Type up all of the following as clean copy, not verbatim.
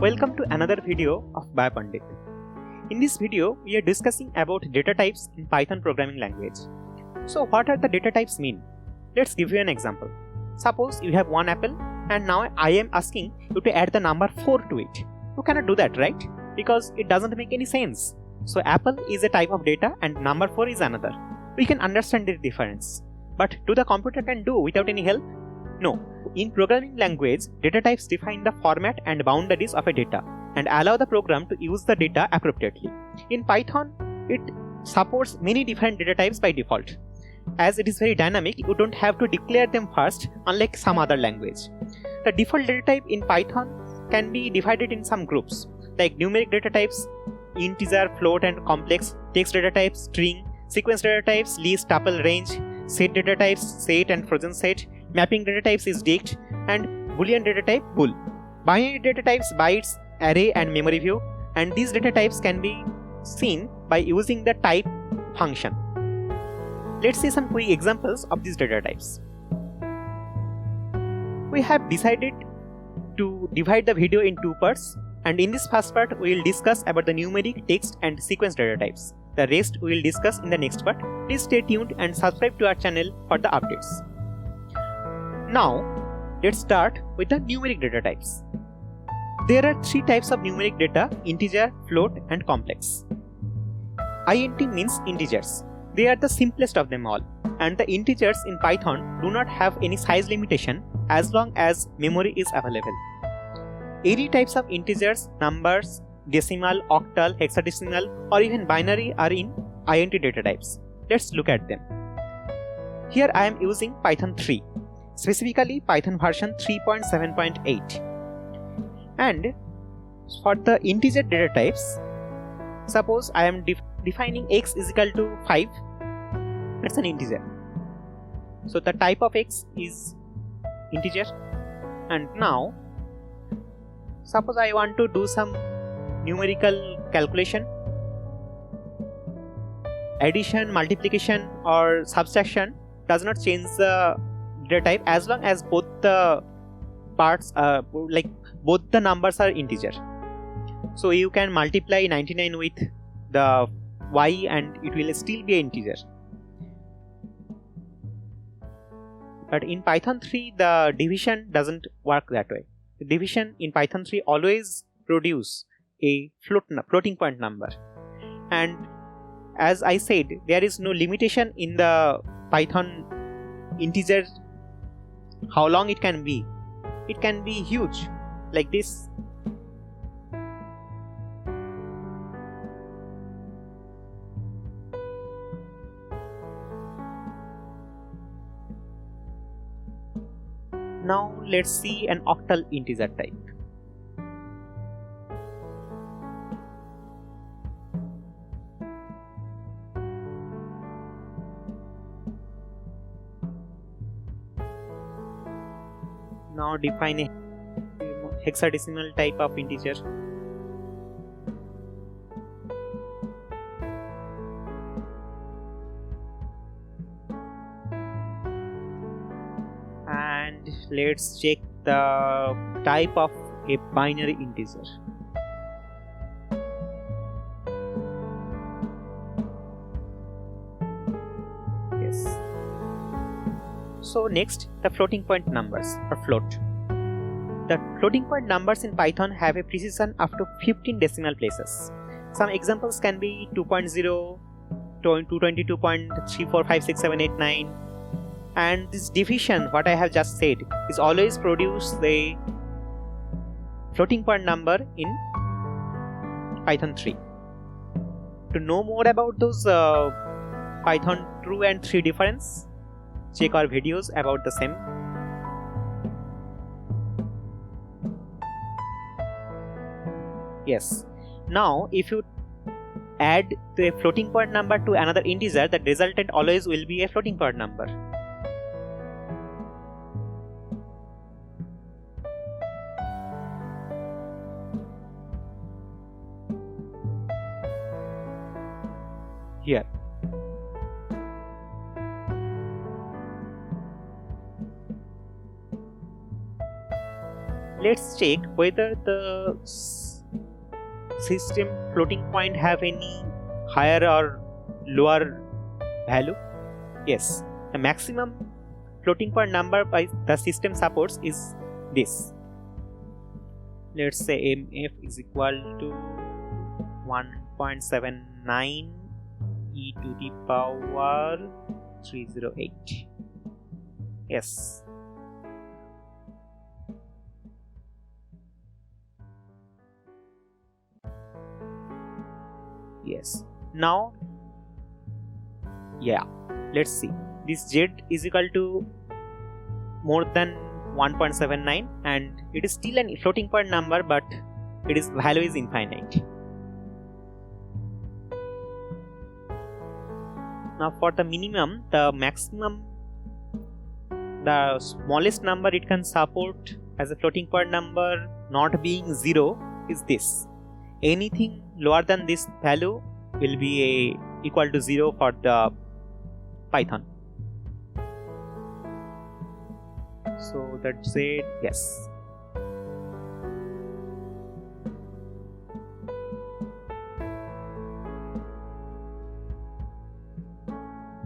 Welcome to another video of BioPandit. In this video, we are discussing about data types in Python programming language. So what are the data types mean? Let's give you an example. Suppose you have one apple and now I am asking you to add the number 4 to it. You cannot do that, right? Because it doesn't make any sense. So apple is a type of data and number 4 is another. We can understand the difference. But do the computer can do without any help? No. In programming language, data types define the format and boundaries of a data and allow the program to use the data appropriately. In Python, it supports many different data types by default. As it is very dynamic, you don't have to declare them first, unlike some other language. The default data type in Python can be divided in some groups, like numeric data types, integer, float and complex, text data types, string, sequence data types, list, tuple, range, set data types, set and frozen set, mapping data types is dict, and boolean data type bool. Binary data types bytes, array and memory view, and these data types can be seen by using the type function. Let's see some quick examples of these data types. We have decided to divide the video in two parts, and in this first part we will discuss about the numeric, text and sequence data types. The rest we will discuss in the next part. Please stay tuned and subscribe to our channel for the updates. Now, let's start with the numeric data types. There are three types of numeric data: integer, float and complex. Int means integers. They are the simplest of them all, and the integers in Python do not have any size limitation as long as memory is available. Any types of integers, numbers, decimal, octal, hexadecimal or even binary are in int data types. Let's look at them. Here I am using Python 3. Specifically Python version 3.7.8, and for the integer data types, suppose I am defining x is equal to 5. That's an integer, so the type of x is integer. And now suppose I want to do some numerical calculation, addition, multiplication or subtraction does not change the data type as long as both the parts both the numbers are integer. So you can multiply 99 with the y and it will still be an integer. But in Python 3 the division doesn't work that way. The division in Python 3 always produce a floating point number, and as I said, there is no limitation in the Python integer how long it can be. It can be huge, like this. Now let's see an octal integer type. Now define a hexadecimal type of integer. And let's check the type of a binary integer. Yes. So next, the floating point numbers or float. The floating point numbers in Python have a precision up to 15 decimal places. Some examples can be 2.0, 222.34567889, and this division, what I have just said, is always produce the floating point number in Python 3. To know more about those Python 2 and 3 difference, check our videos about the same. Yes. Now if you add the floating point number to another integer, the resultant always will be a floating point number. Here. let's check whether the system floating point have any higher or lower value. Yes, the maximum floating point number by the system supports is this. Let's say mf is equal to 1.79 e to the power 308. Yes. Yes. Now, yeah, let's see. This z is equal to more than 1.79 and it is still a floating point number, but its value is infinite. Now for the minimum, the maximum, the smallest number it can support as a floating point number not being 0 is this. Anything lower than this value will be equal to 0 for the Python. So that's it. Yes.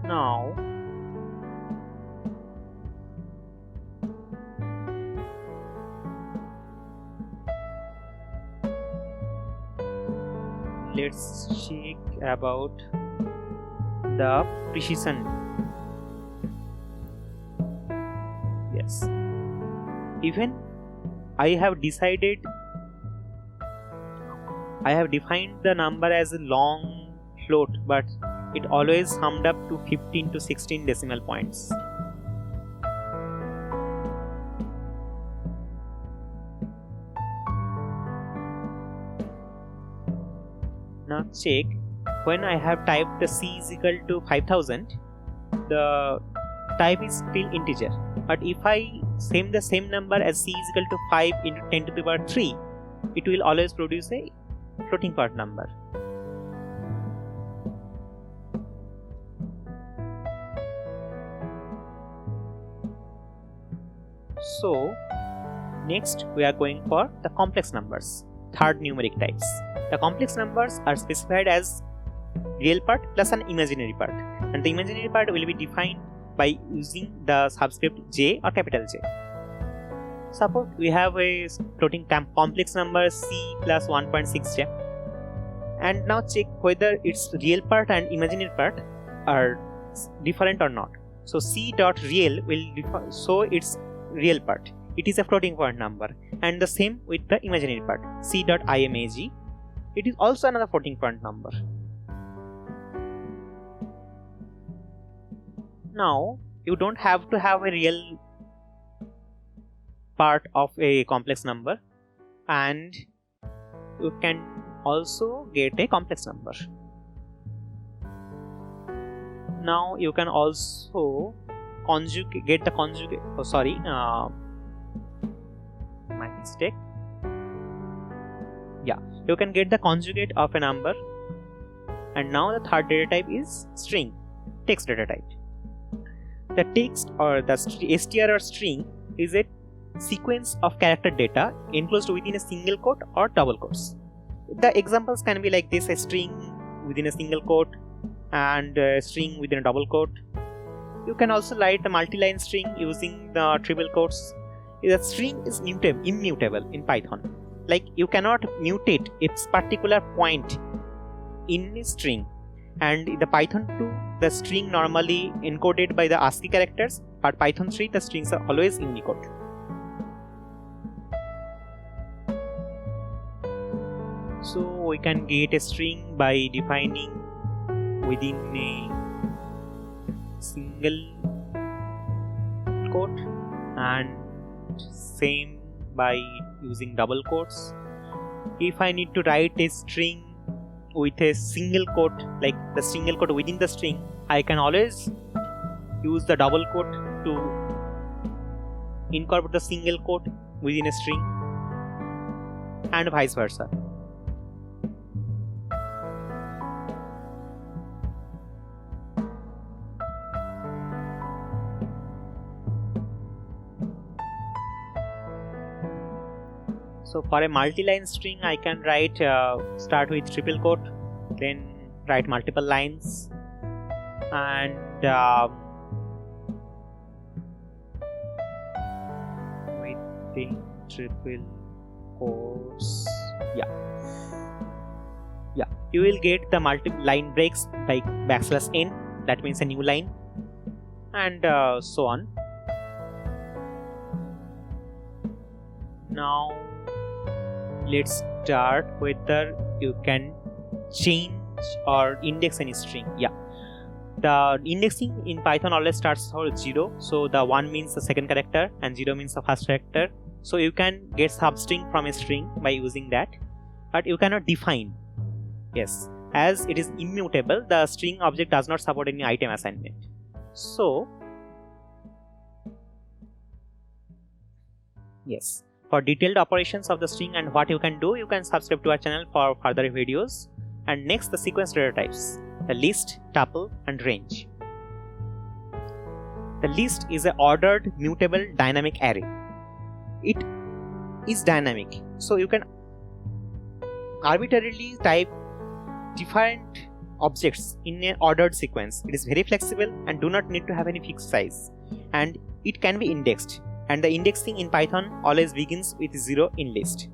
Now let's check about the precision. Yes, even I have defined the number as a long float, but it always summed up to 15 to 16 decimal points. Now check, when I have typed the c is equal to 5000, the type is still integer. But if I same the same number as c is equal to 5 into 10 to the power 3, it will always produce a floating point number. So next we are going for the complex numbers, third numeric types. The complex numbers are specified as real part plus an imaginary part, and the imaginary part will be defined by using the subscript j or capital J. Suppose we have a floating complex number c plus 1.6j, and now check whether its real part and imaginary part are different or not. So c dot real will show its real part. It is a floating point number, and the same with the imaginary part, c dot imag. It is also another floating point number. Now you don't have to have a real part of a complex number, and you can also get a complex number. Now you can also get the conjugate. Oh, sorry, my mistake. Yeah, you can get the conjugate of a number, and now the third data type is string, text data type. The text or the str or string is a sequence of character data enclosed within a single quote or double quotes. The examples can be like this: a string within a single quote and a string within a double quote. You can also write a multi-line string using the triple quotes. The string is immutable in Python. Like, you cannot mutate its particular point in a string. And in the Python 2, the string normally encoded by the ASCII characters, but Python 3, the strings are always in Unicode. So we can get a string by defining within a single quote, and same by using double quotes. If I need to write a string with a single quote, like the single quote within the string, I can always use the double quote to incorporate the single quote within a string, and vice versa. So for a multi-line string, I can write start with triple quote, then write multiple lines, and within triple quotes, you will get the multiple line breaks by \n, that means a new line, and so on. Now let's start whether you can change or index any string. The indexing in Python always starts with 0, so the 1 means the second character and 0 means the first character. So you can get substring from a string by using that, but you cannot define. Yes, as it is immutable, the string object does not support any item assignment. So yes, for detailed operations of the string and what you can do, you can subscribe to our channel for further videos. And next, the sequence data types: the list, tuple, and range. The list is an ordered, mutable, dynamic array. It is dynamic, so you can arbitrarily type different objects in an ordered sequence. It is very flexible and do not need to have any fixed size, and it can be indexed, and the indexing in Python always begins with 0 in list.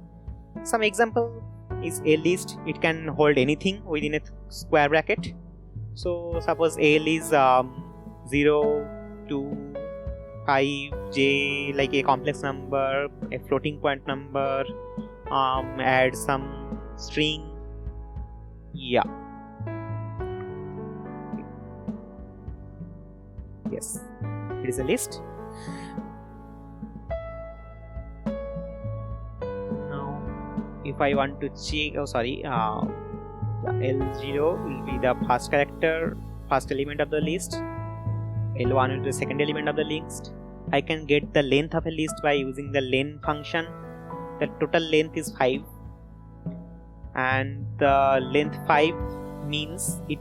Some example is a list. It can hold anything within a square bracket. So suppose AL is 0 to 5j, like a complex number, a floating point number, add some string. Yes, it is a list. Now if I want to check, L0 will be the first character, first element of the list. L1 will be the second element of the list. I can get the length of a list by using the len function. The total length is 5, and the length 5 means if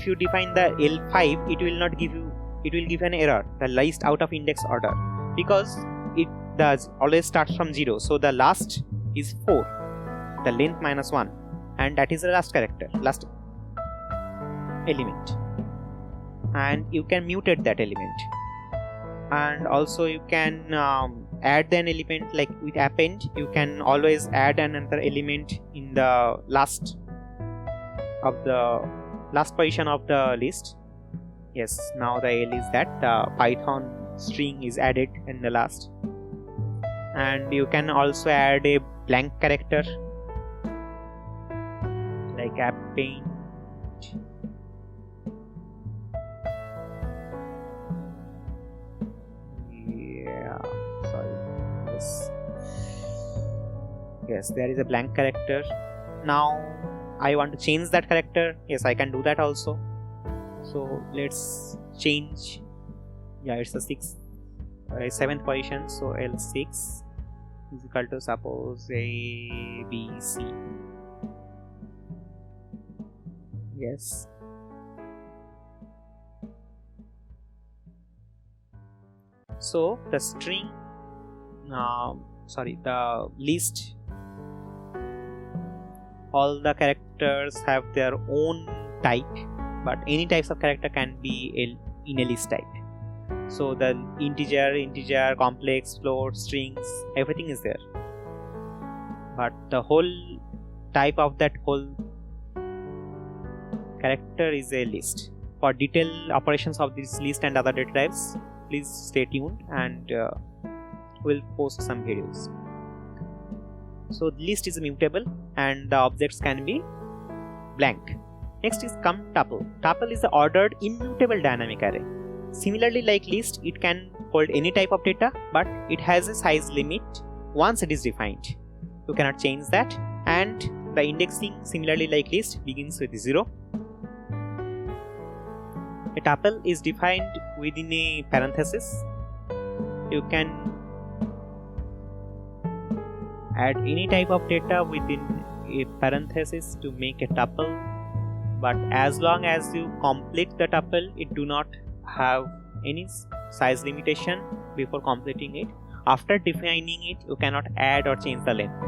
you define the L5, it will not give you, it will give an error, the list out of index order, because it does always start from 0. So the last is 4, the length minus 1, and that is the last character, last element, and you can mutate that element. And also you can add an element, like with append, you can always add another element in the last position of the list. Yes, now the L is that the Python string is added in the last. And you can also add a blank character, like append. Yes, there is a blank character. Now I want to change that character. Yes, I can do that also. So let's change. It's a 7th position. So L6 is equal to, suppose, A, B, C. Yes. So the string, the list, all the characters have their own type, but any types of character can be in a list type. So the integer, complex, float, strings, everything is there. But the whole type of that whole character is a list. For detailed operations of this list and other data types, please stay tuned, and we'll post some videos. So the list is mutable and the objects can be blank. Next is tuple. Tuple is the ordered immutable dynamic array. Similarly, like list, it can hold any type of data, but it has a size limit once it is defined. You cannot change that. And the indexing, similarly like list, begins with 0. A tuple is defined within a parenthesis. You can add any type of data within a parenthesis to make a tuple, but as long as you complete the tuple, it do not have any size limitation before completing it. after defining it, you cannot add or change the length.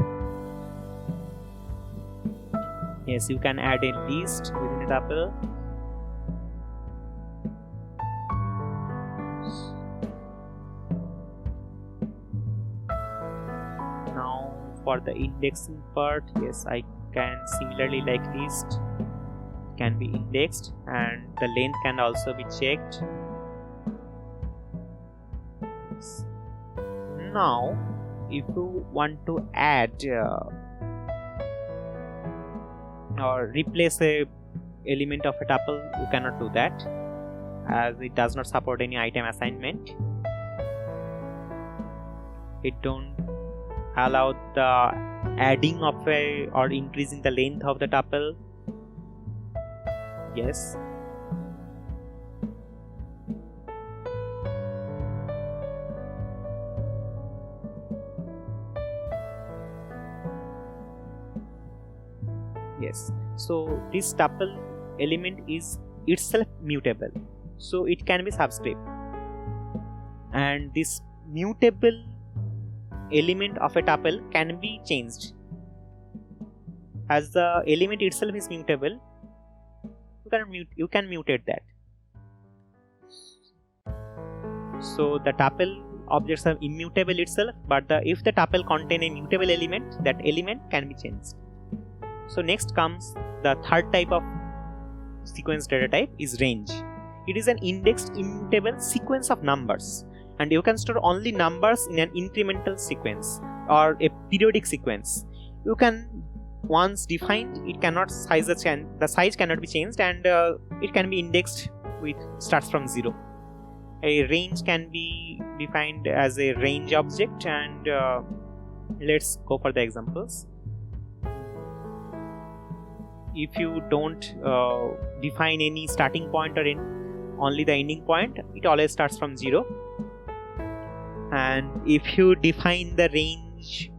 Yes, you can add a list within a tuple. Now for the indexing part, yes, I can similarly like list can be indexed and the length can also be checked. Now if you want to add or replace a element of a tuple, you cannot do that as it does not support any item assignment. It don't allow the adding of a or increasing the length of the tuple. Yes. Yes, so this tuple element is itself mutable, so it can be subscript, and this mutable element of a tuple can be changed. As the element itself is mutable, you can mutate that. So the tuple objects are immutable itself, but if the tuple contain a mutable element, that element can be changed. So next comes the third type of sequence data type is range. It is an indexed immutable sequence of numbers, and you can store only numbers in an incremental sequence or a periodic sequence. You can once defined, it cannot the size cannot be changed, and it can be indexed with starts from 0. A range can be defined as a range object, and let's go for the examples. If you don't define any starting point or only the ending point, it always starts from 0. And if you define the range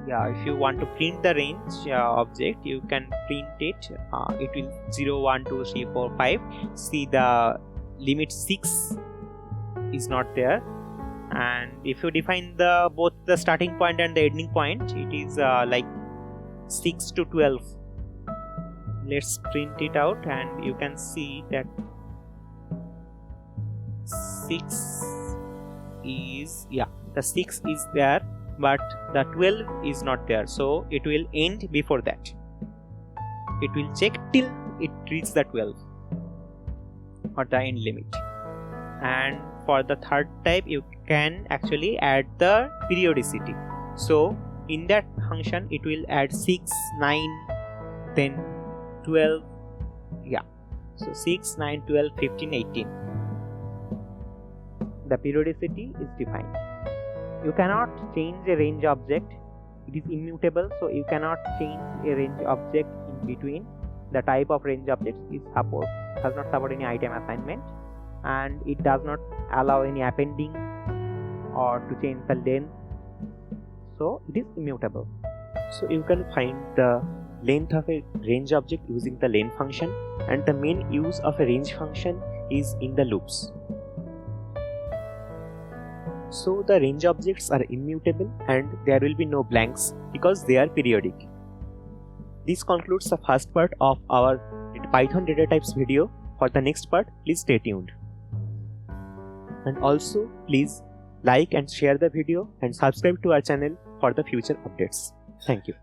if you want to print the range object, you can print it. It will 0, 1, 2, 3, 4, 5. See, the limit 6 is not there. And if you define both the starting point and the ending point, it is like 6 to 12. Let's print it out, and you can see that 6 is the 6 is there, but the 12 is not there, so it will end before that. It will check till it reaches the 12 or the end limit. And for the third type, you can actually add the periodicity. So in that function, it will add 6, 9, then 12. So 6, 9, 12, 15, 18. The periodicity is defined. You cannot change a range object. It is immutable, so you cannot change a range object in between. The type of range object does not support any item assignment, and it does not allow any appending or to change the length, so it is immutable. So you can find the length of a range object using the len function, and the main use of a range function is in the loops. So the range objects are immutable and there will be no blanks because they are periodic. This concludes the first part of our Python data types video. For the next part, please stay tuned. And also, please like and share the video and subscribe to our channel for the future updates. Thank you.